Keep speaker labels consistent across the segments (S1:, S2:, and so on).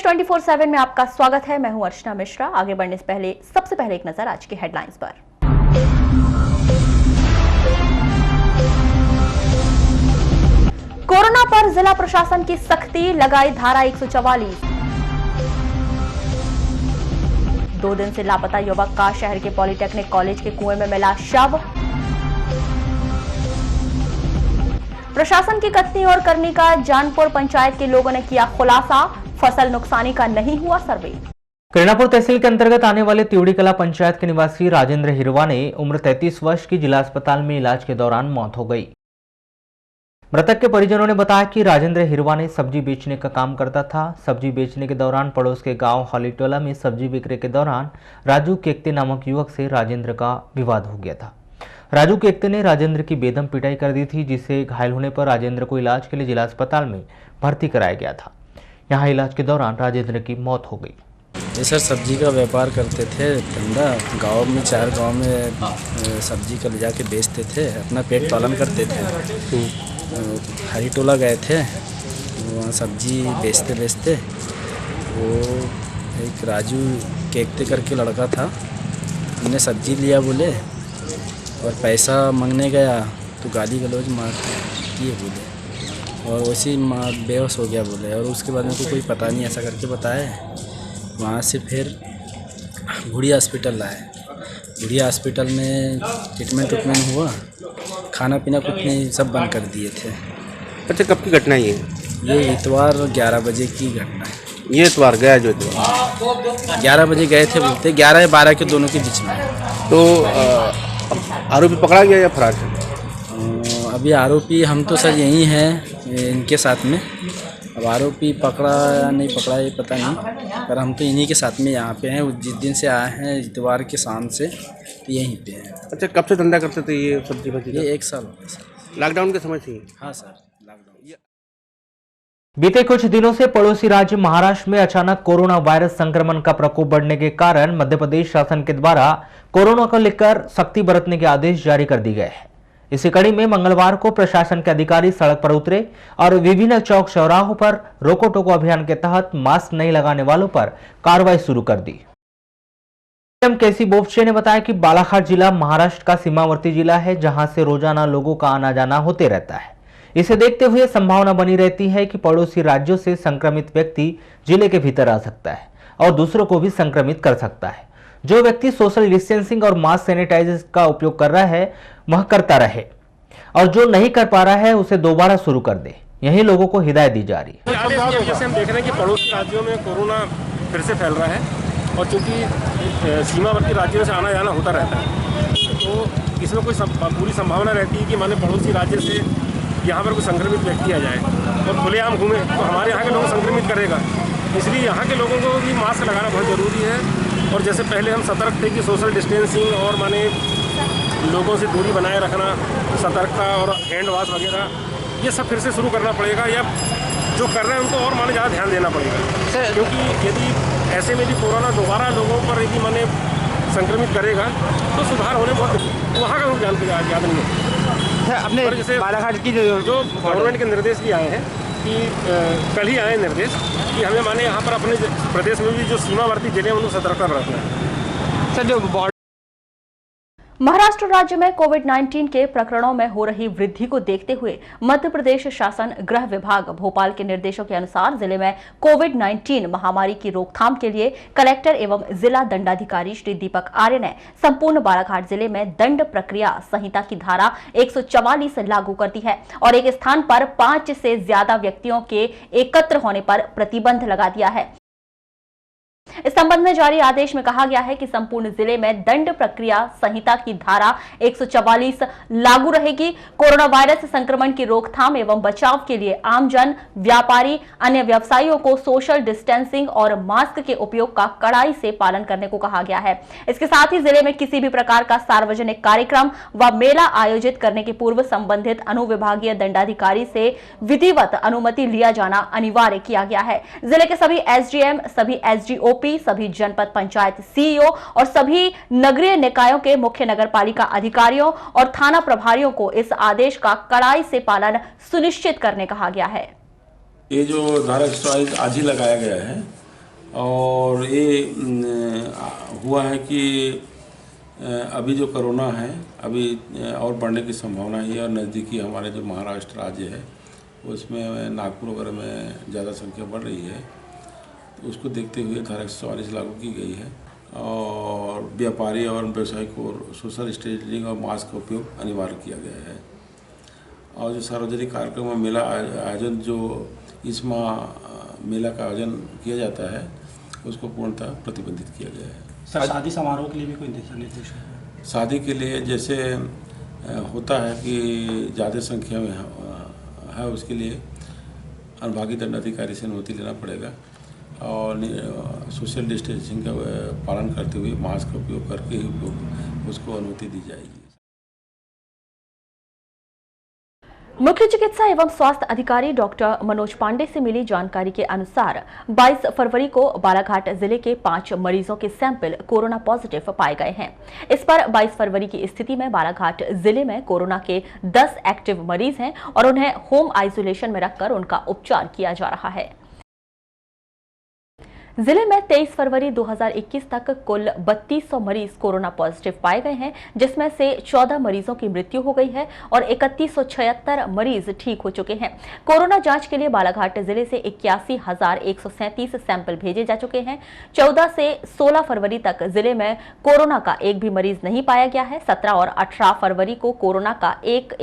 S1: 24/7 में आपका स्वागत है। मैं हूं अर्चना मिश्रा। आगे बढ़ने से पहले सबसे पहले एक नजर आज की हेडलाइंस पर। कोरोना पर जिला प्रशासन की सख्ती, लगाई धारा 144। 2 दिन से लापता युवक का शहर के पॉलिटेक्निक कॉलेज के कुएं में मिला शव। प्रशासन की कथनी और करनी का जानपुर पंचायत के लोगों ने किया खुलासा, फसल नुकसानी का नहीं हुआ सर्वे।
S2: करीनापुर तहसील के अंतर्गत आने वाले त्योड़ी कला पंचायत के निवासी राजेंद्र हिरवा ने उम्र 33 वर्ष की जिला अस्पताल में इलाज के दौरान मौत हो गई। मृतक के परिजनों ने बताया कि राजेंद्र हिरवा ने सब्जी बेचने का काम करता था। सब्जी बेचने के दौरान पड़ोस के गांव हॉलीटोला में सब्जी बिक्री के दौरान राजू केकते नामक युवक से राजेंद्र का विवाद हो गया था। राजू केकते ने राजेंद्र की बेदम पिटाई कर दी थी, जिससे घायल होने पर राजेंद्र को इलाज के लिए जिला अस्पताल में भर्ती कराया गया था। यहाँ इलाज के दौरान राजेंद्र की मौत हो गई।
S3: ये सर सब्जी का व्यापार करते थे, धंधा गांव में 4 गांव में सब्जी का ले जाके बेचते थे, अपना पेट पालन करते थे। हरीटोला गए थे, वहाँ सब्जी बेचते वो एक राजू केकते करके लड़का था, हमने सब्जी लिया बोले और पैसा मांगने गया तो गाली गलौज मार किए बोले और वैसे माँ बेहोश हो गया बोले। और उसके बाद मेरे को कोई पता नहीं ऐसा करके बताए। वहाँ से फिर गुड़िया हॉस्पिटल लाए। गुड़िया हॉस्पिटल में ट्रीटमेंट हुआ, खाना पीना कुछ नहीं, सब बंद कर दिए थे।
S4: अच्छा, कब की घटना ये?
S3: ये इतवार 11 बजे की घटना है।
S4: ये इतवार गया जो इतवार
S3: 11 बजे गए थे, बोलते 11 या 12 के दोनों के बीच में।
S4: तो आरोपी पकड़ा गया या फरार है?
S3: अभी आरोपी हम तो सर यही हैं इनके साथ में। अब आरोपी पकड़ा या नहीं पकड़ा ये पता नहीं, पर हम तो इन्हीं के साथ में यहाँ पे हैं। जिस दिन से आए हैं इतवार के शाम से तो यहीं पे हैं।
S4: अच्छा, कब से धंधा करते थे ये सब्जी भाजी?
S3: ये 1 साल हो गया सर।
S4: लॉकडाउन के समय से ही?
S3: हाँ सर, लॉकडाउन।
S2: बीते कुछ दिनों से पड़ोसी राज्य महाराष्ट्र में अचानक कोरोना वायरस संक्रमण का प्रकोप बढ़ने के कारण मध्य प्रदेश शासन के द्वारा कोरोना को लेकर सख्ती बरतने के आदेश जारी कर दिए गए हैं। इसी कड़ी में मंगलवार को प्रशासन के अधिकारी सड़क पर उतरे और विभिन्न चौक चौराहों पर रोको टोको अभियान के तहत मास्क नहीं लगाने वालों पर कार्रवाई शुरू कर दी। केसी बोपचे ने बताया कि बालाघाट जिला महाराष्ट्र का सीमावर्ती जिला है, जहां से रोजाना लोगों का आना जाना होते रहता है। इसे देखते हुए संभावना बनी रहती है कि पड़ोसी राज्यों से संक्रमित व्यक्ति जिले के भीतर आ सकता है और दूसरों को भी संक्रमित कर सकता है। जो व्यक्ति सोशल डिस्टेंसिंग और मास्क सैनिटाइजर का उपयोग कर रहा है वह करता रहे और जो नहीं कर पा रहा है उसे दोबारा शुरू कर दे। यही लोगों को हिदायत दी जा रही है।
S5: आदेश की वजह से हम देख रहे हैं कि पड़ोसी राज्यों में कोरोना फिर से फैल रहा है और चूँकि सीमावर्ती राज्यों से आना जाना होता रहता है, तो इसमें कोई पूरी संभावना रहती है कि माने पड़ोसी राज्य से यहाँ पर कोई संक्रमित व्यक्ति आ जाए और खुलेआम घूमे तो हमारे यहाँ के लोगों को संक्रमित करेगा। इसलिए यहाँ के लोगों को भी मास्क लगाना बहुत ज़रूरी है। और जैसे पहले हम सतर्क थे कि सोशल डिस्टेंसिंग और माने लोगों से दूरी बनाए रखना, सतर्कता और हैंड वॉश वगैरह ये सब फिर से शुरू करना पड़ेगा, या जो कर रहे हैं उनको और माने ज़्यादा ध्यान देना पड़ेगा। क्योंकि यदि ऐसे में भी कोरोना दोबारा लोगों पर यदि माने संक्रमित करेगा तो सुधार होने बहुत वहाँ का ध्यान याद नहीं है।
S4: अपने
S5: जैसे
S4: बालाघाट की जो
S5: गवर्नमेंट के निर्देश भी आए हैं कि कल ही आए निर्देश कि हमें माने यहाँ पर अपने प्रदेश में भी जो सीमावर्ती जिले हैं उनको सतर्कता रखना है।
S4: सर, जो
S1: महाराष्ट्र राज्य में कोविड-19 के प्रकरणों में हो रही वृद्धि को देखते हुए मध्य प्रदेश शासन गृह विभाग भोपाल के निर्देशों के अनुसार जिले में कोविड-19 महामारी की रोकथाम के लिए कलेक्टर एवं जिला दंडाधिकारी श्री दीपक आर्य ने संपूर्ण बालाघाट जिले में दंड प्रक्रिया संहिता की धारा 144 लागू कर दी है और एक स्थान पर 5 से ज्यादा व्यक्तियों के एकत्र होने पर प्रतिबंध लगा दिया है। इस संबंध में जारी आदेश में कहा गया है कि संपूर्ण जिले में दंड प्रक्रिया संहिता की धारा 144 लागू रहेगी। कोरोना वायरस संक्रमण की रोकथाम एवं बचाव के लिए आमजन, व्यापारी, अन्य व्यवसायियों को सोशल डिस्टेंसिंग और मास्क के उपयोग का कड़ाई से पालन करने को कहा गया है। इसके साथ ही जिले में किसी भी प्रकार का सार्वजनिक कार्यक्रम व मेला आयोजित करने के पूर्व संबंधित अनुविभागीय दंडाधिकारी से विधिवत अनुमति लिया जाना अनिवार्य किया गया है। जिले के सभी एसडीएम, सभी एसडीओपी, सभी जनपद पंचायत सीईओ और सभी नगरीय निकायों के मुख्य नगरपालिका अधिकारियों और थाना प्रभारियों को इस आदेश का कड़ाई से पालन सुनिश्चित करने कहा गया है।
S6: ये जो धारा 144 आज ही लगाया गया है, और ये हुआ है कि अभी जो कोरोना है अभी और बढ़ने की संभावना है और नज़दीकी हमारे जो महाराष्ट्र राज्य है उसमें नागपुर वगैरह में ज़्यादा संख्या बढ़ रही है, तो उसको देखते हुए धारा 144 लागू की गई है और व्यापारी और व्यवसायी को सोशल डिस्टेंसिंग और मास्क का उपयोग अनिवार्य किया गया है। और जो सार्वजनिक कार्यक्रम में मेला आयोजन जो इस माह मेला का आयोजन किया जाता है उसको पूर्णतः प्रतिबंधित किया गया है।
S7: सर, शादी समारोह के लिए भी कोई दिशा निर्देश है?
S6: शादी के लिए जैसे होता है कि ज़्यादा संख्या में है उसके लिए अनुभागीय दंडाधिकारी से अनुमति लेना पड़ेगा और सोशल डिस्टेंसिंग का पालन करते हुए मास्क का उपयोग करके ही उसको अनुमति दी जाएगी।
S1: मुख्य चिकित्सा एवं स्वास्थ्य अधिकारी डॉक्टर मनोज पांडे से मिली जानकारी के अनुसार 22 फरवरी को बालाघाट जिले के 5 मरीजों के सैंपल कोरोना पॉजिटिव पाए गए हैं। इस पर 22 फरवरी की स्थिति में बालाघाट जिले में कोरोना के 10 एक्टिव मरीज हैं और उन्हें होम आइसोलेशन में रखकर उनका उपचार किया जा रहा है। जिले में 23 फरवरी 2021 तक कुल 3200 मरीज कोरोना पॉजिटिव पाए गए हैं, जिसमें से 14 मरीजों की मृत्यु हो गई है और 3176 मरीज ठीक हो चुके हैं। कोरोना जांच के लिए बालाघाट जिले से 81,137 सैंपल भेजे जा चुके हैं। 14 से 16 फरवरी तक जिले में कोरोना का एक भी मरीज नहीं पाया गया है। 17 और 18 फरवरी को कोरोना का एक,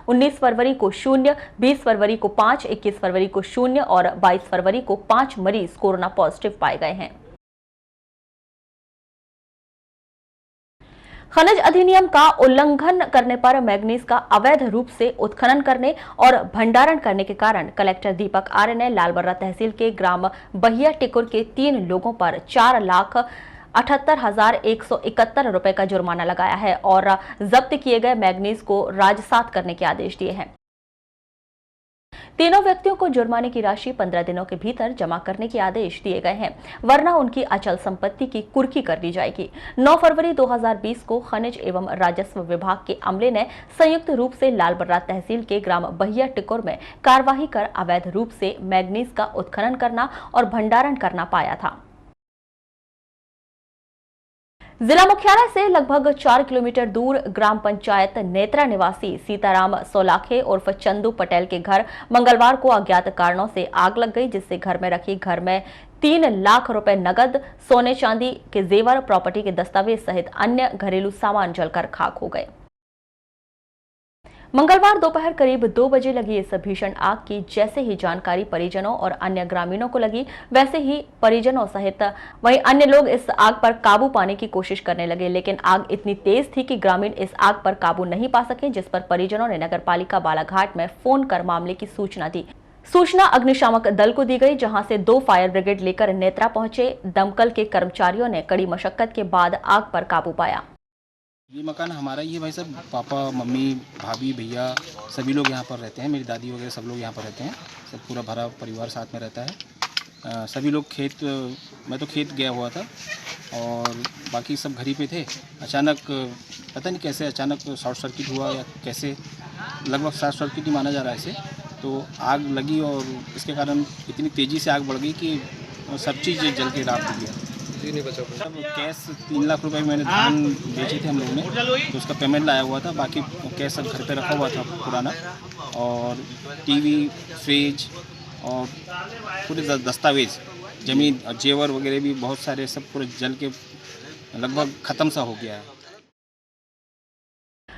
S1: 19 फरवरी को 0, 20 फरवरी को 5, 21 फरवरी को 0 और 22 फरवरी को 5 मरीज कोरोना पॉजिटिव पाए गए हैं। खनिज अधिनियम का उल्लंघन करने पर मैग्नीज का अवैध रूप से उत्खनन करने और भंडारण करने के कारण कलेक्टर दीपक आर्य ने लालबर्रा तहसील के ग्राम बहिया टिकुर के 3 लोगों पर 4,78,171 रुपए का जुर्माना लगाया है और जब्त किए गए मैग्नीज को राजसात करने के आदेश दिए हैं। तीनों व्यक्तियों को जुर्माने की राशि 15 दिनों के भीतर जमा करने के आदेश दिए गए हैं, वरना उनकी अचल संपत्ति की कुर्की कर दी जाएगी। 9 फरवरी 2020 को खनिज एवं राजस्व विभाग के अमले ने संयुक्त रूप से लालबर्रा तहसील के ग्राम बहिया टिकुर में कार्यवाही कर अवैध रूप से मैग्नीज का उत्खनन करना और भंडारण करना पाया था। जिला मुख्यालय से लगभग 4 किलोमीटर दूर ग्राम पंचायत नेत्रा निवासी सीताराम सोलाखे उर्फ चंदू पटेल के घर मंगलवार को अज्ञात कारणों से आग लग गई, जिससे घर में 3 लाख रुपए नगद, सोने चांदी के जेवर, प्रॉपर्टी के दस्तावेज सहित अन्य घरेलू सामान जलकर खाक हो गए। मंगलवार दोपहर करीब 2 बजे लगी इस भीषण आग की जैसे ही जानकारी परिजनों और अन्य ग्रामीणों को लगी, वैसे ही परिजनों सहित वहीं अन्य लोग इस आग पर काबू पाने की कोशिश करने लगे, लेकिन आग इतनी तेज थी कि ग्रामीण इस आग पर काबू नहीं पा सके, जिस पर परिजनों ने नगरपालिका बालाघाट में फोन कर मामले की सूचना दी। सूचना अग्निशामक दल को दी गई, जहां से 2 फायर ब्रिगेड लेकर नेत्रा पहुंचे। दमकल के कर्मचारियों ने कड़ी मशक्कत के बाद आग पर काबू पाया।
S7: ये मकान हमारा ही है भाई साहब। पापा, मम्मी, भाभी, भैया सभी लोग यहाँ पर रहते हैं। मेरी दादी वगैरह सब लोग यहाँ पर रहते हैं। सब पूरा भरा परिवार साथ में रहता है। सभी लोग खेत, मैं तो खेत गया हुआ था और बाकी सब घर ही पे थे। अचानक पता नहीं कैसे अचानक शॉर्ट सर्किट हुआ या कैसे, लगभग शॉर्ट सर्किट ही माना जा रहा है इसे। तो आग लगी और इसके कारण इतनी तेज़ी से आग बढ़ गई कि सब चीज़ जल के राख दी है। सब कैश 3 लाख रुपए मैंने धान बेचे थे हम लोगों ने, तो उसका पेमेंट लाया हुआ था। बाकी कैश सब घर पे रखा हुआ था पुराना, और टीवी, फ्रिज और पूरे दस्तावेज, ज़मीन और जेवर वगैरह भी बहुत सारे सब पूरे जल के लगभग ख़त्म सा हो गया है।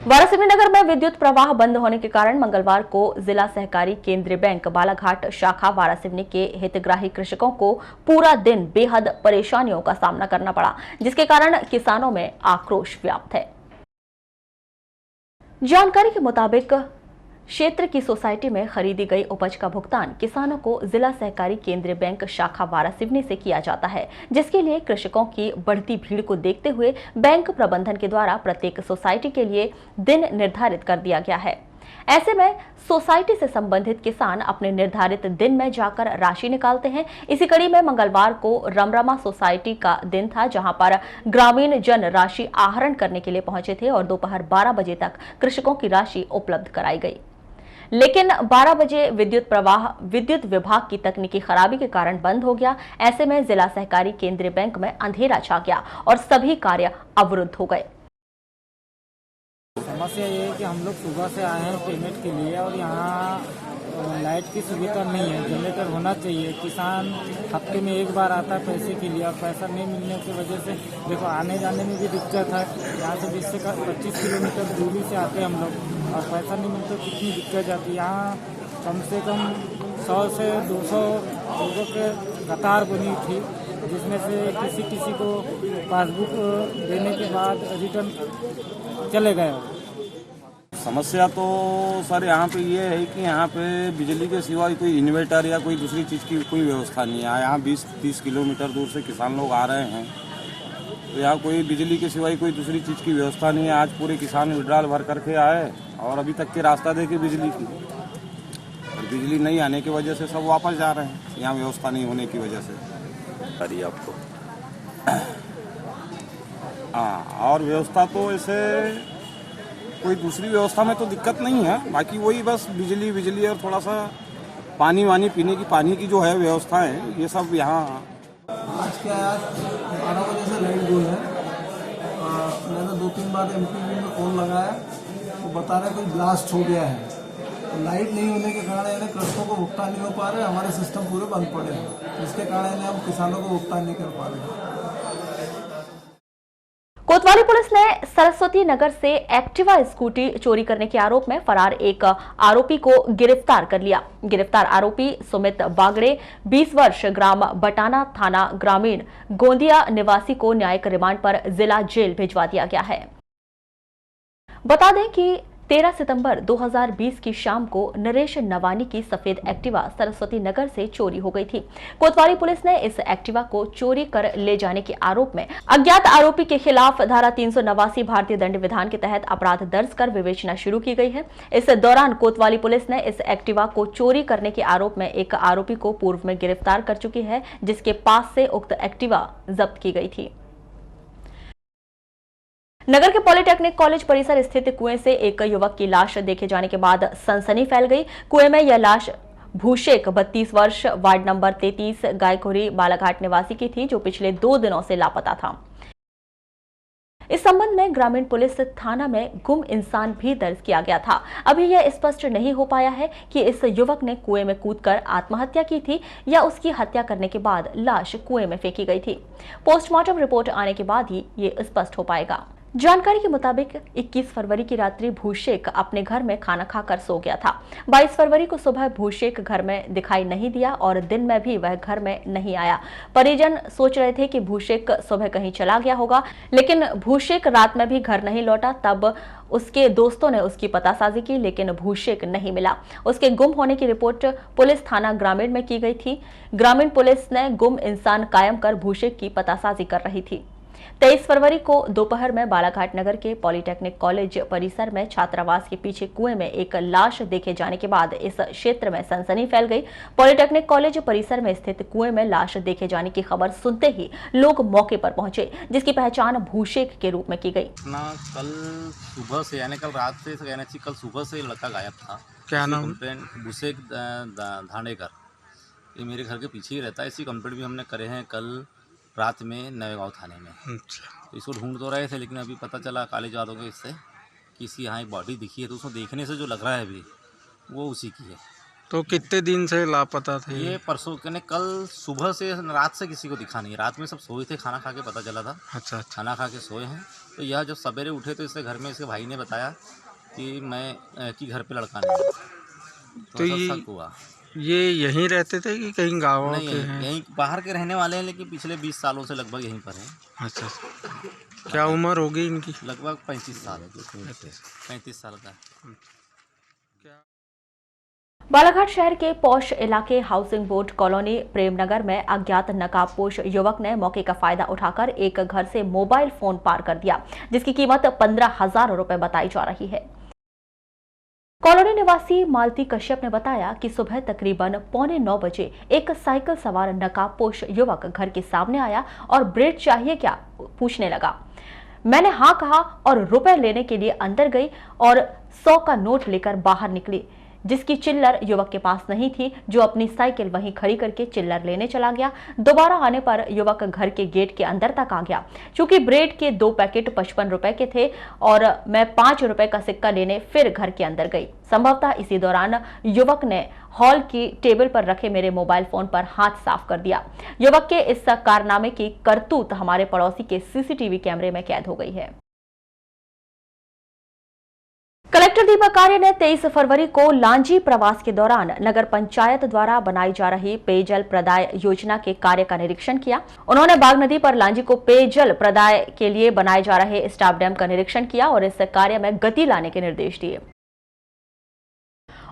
S1: वारासिवनी नगर में विद्युत प्रवाह बंद होने के कारण मंगलवार को जिला सहकारी केंद्रीय बैंक बालाघाट शाखा वारासिवनी के हितग्राही कृषकों को पूरा दिन बेहद परेशानियों का सामना करना पड़ा, जिसके कारण किसानों में आक्रोश व्याप्त है। जानकारी के मुताबिक क्षेत्र की सोसाइटी में खरीदी गई उपज का भुगतान किसानों को जिला सहकारी केंद्रीय बैंक शाखा वारासिवनी से किया जाता है, जिसके लिए कृषकों की बढ़ती भीड़ को देखते हुए बैंक प्रबंधन के द्वारा प्रत्येक सोसाइटी के लिए दिन निर्धारित कर दिया गया है। ऐसे में सोसाइटी से संबंधित किसान अपने निर्धारित दिन में जाकर राशि निकालते हैं। इसी कड़ी में मंगलवार को रमरमा सोसाइटी का दिन था, जहां पर ग्रामीण जन राशि आहरण करने के लिए पहुंचे थे और दोपहर 12 बजे तक कृषकों की राशि उपलब्ध कराई गई। लेकिन 12 बजे विद्युत विभाग की तकनीकी खराबी के कारण बंद हो गया। ऐसे में जिला सहकारी केंद्रीय बैंक में अंधेरा छा गया और सभी कार्य अवरुद्ध हो गए।
S8: समस्या ये है कि हम लोग सुबह से आए हैं पेमेंट के लिए और यहाँ लाइट की सुविधा नहीं है। जनरेटर होना चाहिए। किसान हफ्ते में एक बार आता है पैसे के लिए और पैसा नहीं मिलने की वजह से देखो आने जाने में भी दिक्कत है। यहाँ से 20 से 25 किलोमीटर दूरी से आते हैं हम लोग और पैसा नहीं मिलता, कितनी दिक्कत जाती है। यहाँ कम से कम 100 से 200 लोगों के कतार बनी थी, जिसमें से किसी को पासबुक देने के बाद रिटर्न चले गए।
S9: समस्या तो सर यहाँ पे ये है कि यहाँ पे बिजली के सिवा कोई इन्वर्टर या कोई दूसरी चीज़ की कोई व्यवस्था नहीं है। यहाँ 20-30 किलोमीटर दूर से किसान लोग आ रहे हैं, तो यहाँ कोई बिजली के सिवाय कोई दूसरी चीज़ की व्यवस्था नहीं है। आज पूरे किसान विड्राल भर करके आए और अभी तक के रास्ता देखे बिजली की, और बिजली नहीं आने की वजह से सब वापस जा रहे हैं, यहाँ व्यवस्था नहीं होने की वजह से।
S4: अरे आपको
S9: हाँ, और व्यवस्था तो ऐसे कोई दूसरी व्यवस्था में तो दिक्कत नहीं है, बाकी वही बस बिजली और थोड़ा सा पानी वानी पीने की पानी की जो है व्यवस्था है, ये सब यहाँ।
S10: आज क्या है, 12 बजे से लाइट गोल है। मैंने 2-3 बार MP में फ़ोन लगाया तो बता रहे कोई ब्लास्ट हो गया है। तो लाइट नहीं होने के कारण यानी कृषकों को भुगतान नहीं हो पा रहे, हमारे सिस्टम पूरे बंद पड़े हैं, जिसके कारण हम किसानों को भुगतान नहीं कर पा रहे।
S1: कोतवाली पुलिस ने सरस्वती नगर से एक्टिवा स्कूटी चोरी करने के आरोप में फरार एक आरोपी को गिरफ्तार कर लिया। गिरफ्तार आरोपी सुमित बागड़े 20 वर्ष ग्राम बटाना थाना ग्रामीण गोंदिया निवासी को न्यायिक रिमांड पर जिला जेल भिजवा दिया गया है। बता दें कि 13 सितंबर 2020 की शाम को नरेश नवानी की सफेद एक्टिवा सरस्वती नगर से चोरी हो गई थी। कोतवाली पुलिस ने इस एक्टिवा को चोरी कर ले जाने के आरोप में अज्ञात आरोपी के खिलाफ धारा 389 भारतीय दंड विधान के तहत अपराध दर्ज कर विवेचना शुरू की गई है। इस दौरान कोतवाली पुलिस ने इस एक्टिवा को चोरी करने के आरोप में एक आरोपी को पूर्व में गिरफ्तार कर चुकी है, जिसके पास से उक्त एक्टिवा जब्त की गई थी। नगर के पॉलिटेक्निक कॉलेज परिसर स्थित कुएं से एक युवक की लाश देखे जाने के बाद सनसनी फैल गई। कुएं में यह लाश भूषेक 32 वर्ष वार्ड नंबर 33 गायखोरी बालाघाट निवासी की थी, जो पिछले 2 दिनों से लापता था। इस संबंध में ग्रामीण पुलिस थाना में गुम इंसान भी दर्ज किया गया था। अभी यह स्पष्ट नहीं हो पाया है कि इस युवक ने कुएं में कूदकर आत्महत्या की थी या उसकी हत्या करने के बाद लाश कुएं में फेंकी गई थी। पोस्टमार्टम रिपोर्ट आने के बाद ही ये स्पष्ट हो पाएगा। जानकारी के मुताबिक 21 फरवरी की रात्रि भूषेक अपने घर में खाना खाकर सो गया था। 22 फरवरी को सुबह भूषेक घर में दिखाई नहीं दिया और दिन में भी वह घर में नहीं आया। परिजन सोच रहे थे कि भूषेक सुबह कहीं चला गया होगा, लेकिन भूषेक रात में भी घर नहीं लौटा। तब उसके दोस्तों ने उसकी पतासाजी की, लेकिन भूषेक नहीं मिला। उसके गुम होने की रिपोर्ट पुलिस थाना ग्रामीण में की गई थी। ग्रामीण पुलिस ने गुम इंसान कायम कर भूषेक की पतासाजी कर रही थी। 23 फरवरी को दोपहर में बालाघाट नगर के पॉलिटेक्निक कॉलेज परिसर में छात्रावास के पीछे कुएं में एक लाश देखे जाने के बाद इस क्षेत्र में सनसनी फैल गई। पॉलिटेक्निक कॉलेज परिसर में स्थित कुएं में लाश देखे जाने की खबर सुनते ही लोग मौके पर पहुंचे, जिसकी पहचान भूषेक के रूप में की गई।
S11: कल सुबह से यानी कल रात से कहना चाहिए, कल सुबह से लड़का गायब था।
S7: क्या नाम?
S11: भूषेक धानेकर, ये मेरे घर के पीछे ही रहता है। इसी कंप्लेंट भी हमने करे हैं कल रात में नवेगांव थाने में। तो इसको ढूंढ तो रहे थे, लेकिन अभी पता चला काले जादों के इससे कि इसकी यहाँ एक बॉडी दिखी है, तो उसको देखने से जो लग रहा है अभी वो उसी की है।
S7: तो कितने दिन से लापता थे?
S11: ये परसों कहने कल सुबह से रात से किसी को दिखा नहीं। रात में सब सोए थे, खाना खा के पता चला था।
S7: अच्छा।
S11: खाना खा के सोए हैं, तो यह जब सवेरे उठे तो इसके घर में इसके भाई ने बताया कि मैं कि घर पे लड़का नहीं, तो ये शक हुआ।
S7: ये यहीं रहते थे कि कहीं गाँव के हैं?
S11: यहीं बाहर के रहने वाले हैं, लेकिन पिछले 20 सालों से लगभग यहीं पर हैं।
S7: अच्छा। क्या उम्र होगी इनकी?
S11: लगभग 35 साल है। 35 साल का।
S1: बालाघाट शहर के पौष इलाके हाउसिंग बोर्ड कॉलोनी प्रेमनगर में अज्ञात नकाबपोश युवक ने मौके का फायदा उठाकर एक घर से मोबाइल फोन पार कर दिया, जिसकी कीमत 15,000 रुपए बताई जा रही है। कॉलोनी निवासी मालती कश्यप ने बताया कि सुबह तकरीबन 8:45 बजे एक साइकिल सवार नकाबपोश युवक घर के सामने आया और ब्रेड चाहिए क्या पूछने लगा। मैंने हाँ कहा और रुपए लेने के लिए अंदर गई और 100 का नोट लेकर बाहर निकली। जिसकी चिल्लर युवक के पास नहीं थी, जो अपनी साइकिल वहीं खड़ी करके चिल्लर लेने चला गया। दोबारा आने पर युवक घर के गेट के अंदर तक आ गया। चूंकि ब्रेड के 2 पैकेट 55 रुपए के थे और मैं 5 रुपए का सिक्का लेने फिर घर के अंदर गई। संभवतः इसी दौरान युवक ने हॉल की टेबल पर रखे मेरे मोबाइल फोन पर हाथ साफ कर दिया। युवक के इस कारनामे की करतूत हमारे पड़ोसी के सीसीटीवी कैमरे में कैद हो गई है। कलेक्टर दीपक आर्य ने 23 फरवरी को लांजी प्रवास के दौरान नगर पंचायत द्वारा बनाई जा रही पेयजल प्रदाय योजना के कार्य का निरीक्षण किया। उन्होंने बाघ नदी पर लांजी को पेयजल प्रदाय के लिए बनाए जा रहे स्टाफ डैम का निरीक्षण किया और इस कार्य में गति लाने के निर्देश दिए।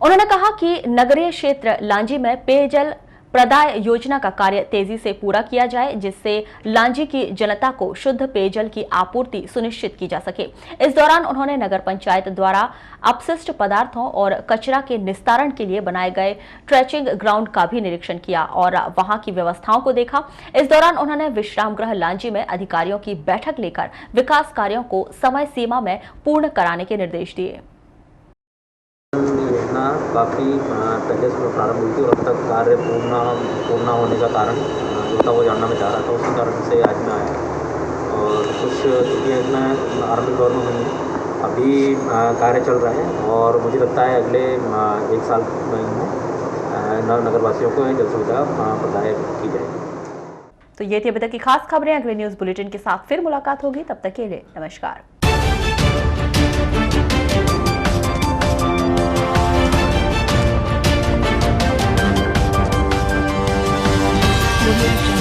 S1: उन्होंने कहा कि नगरीय क्षेत्र लांजी में पेयजल प्रदाय योजना का कार्य तेजी से पूरा किया जाए, जिससे लांजी की जनता को शुद्ध पेयजल की आपूर्ति सुनिश्चित की जा सके। इस दौरान उन्होंने नगर पंचायत द्वारा अपशिष्ट पदार्थों और कचरा के निस्तारण के लिए बनाए गए ट्रेचिंग ग्राउंड का भी निरीक्षण किया और वहां की व्यवस्थाओं को देखा। इस दौरान उन्होंने विश्राम गृह लांजी में अधिकारियों की बैठक लेकर विकास कार्यों को समय सीमा में पूर्ण कराने के निर्देश दिए।
S12: योजना काफ़ी पहले से प्रारंभ हुई थी और अब तक कार्य पूर्ण होने का कारण जो था वो जानना मैं चाह रहा था। उसी कारण से आज मैं आया और कुछ चीज़ें इसमें आरंभिक दौर में हुई हैं, अभी कार्य चल रहा है और मुझे लगता है अगले 1 साल में नगरवासियों को जल सुविधा प्रदाय की जाएगी।
S1: तो ये थी अभी तक की खास खबरें। अगले न्यूज़ बुलेटिन के साथ फिर मुलाकात होगी, तब तक के लिए नमस्कार।
S13: Audio Jungle.